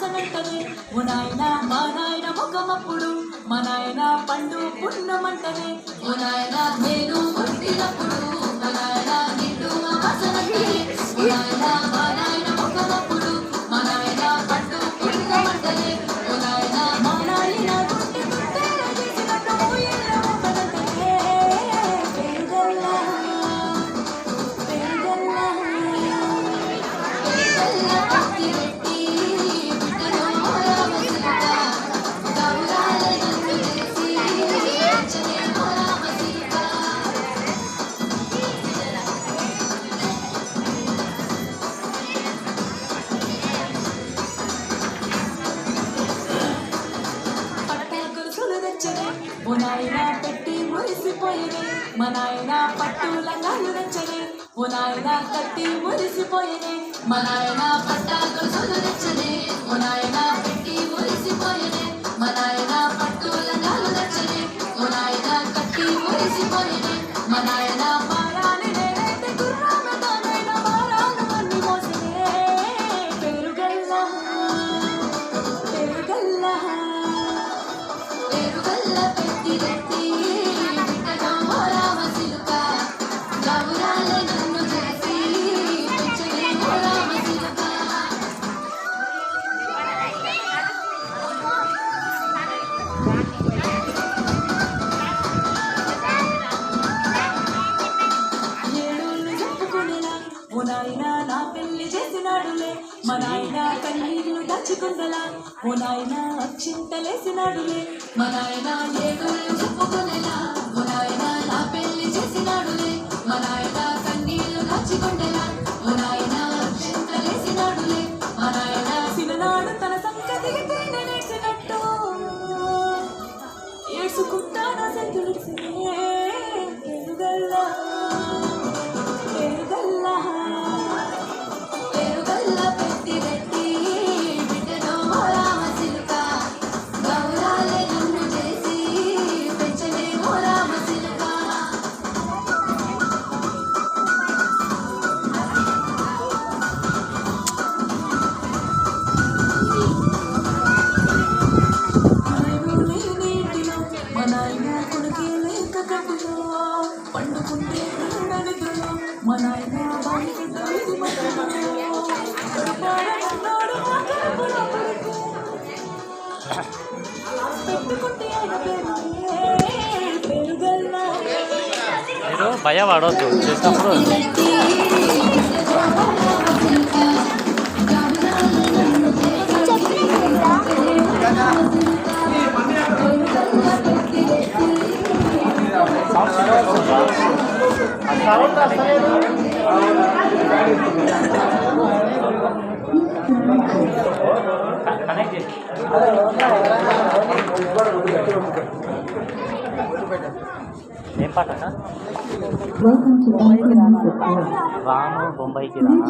వాసనంటనే ఓ నాయన మా నాయన ముఖమప్పుడు మా నాయన పండు పున్నమంటనే ఓ నాయన నేను పుట్టినప్పుడు మా నాయన నిండు వాసనంటనే ఓ నాయన మా నాయన ముఖమప్పుడు మా నాయన పండు పున్నమంటనే ఓ నాయన మా నాయన గుండె గుండె చేసినట్టు ఊయల ఊపనంటనే పేదల్లా పేదల్లా పేదల్లా పత్తి రెట్టి బిడ్డలో రామసిలుక గౌరాల నన్ను చేసి పెంచనే రామసిలుక పట్ట గొలుసులు తెచ్చనే ఓ నాయన పెట్టి మురిసిపోయేనే మా నాయన పట్టు లంగాలు తెచ్చనే ఓ నాయన కట్టి మురిసిపోయేనే మా నాయన పట్ట గొలుసులు తెచ్చనే ఓ నాయన పెట్టి మురిసిపోయేనే మా నాయన పట్టు లంగాలు తెచ్చనే ఓ నాయన కట్టి మురిసిపోయేనే మా నాయన మారాని నేనైతే గుర్రాలతోనైనా మారాను అన్ని మోసనే పెరుగల్లా పెరుగల్లా పెరుగల్ల పెట్టి రెట్టి బిడ్డలో రామసిలుక గౌరాల నన్ను చేసి పెంచనే రామసిలుక ఏడోళ్ళు చెప్పుకునేలా ఓ నాయన నా పెళ్లి చేసినాడులే మా నాయన కన్నీళ్లు దాచుకుందలా ఓ నాయన అక్షింతలేసినాడులే మా నాయన ఏడోళ్ళు చెప్పుకునేలా ఓ నాయన నా పెళ్లి చేసినాడులే మా నాయన కన్నీళ్లు దాచుకుందలా ఓ నాయన అక్షింతలేసినాడులే మా నాయన సిననాడు తన సంగతికి తేనె నేర్చినట్టు ఏడ్చుకుంటానా సంతులిసినే పెరుగల్లా పెరుగల్లా పెరుగల్ల పెట్టి రెట్టి బిడ్డలో రామసిలుక గౌరాల నన్ను చేసి పెంచనే రామసిలుక నీటిలో మా నాయన కొడుకే లేక కట్టులో పండుకుంటే నిద్రలో మా నాయన బాలికి దొరికి పెట్టుకుంటే ఆయన పేరు పెరుగల్లా మీరు భయపడవద్దు చేసినప్పుడు కనెక్ట్ చేసి ఏం పాట అన్న? రాను బొంబాయికి రాను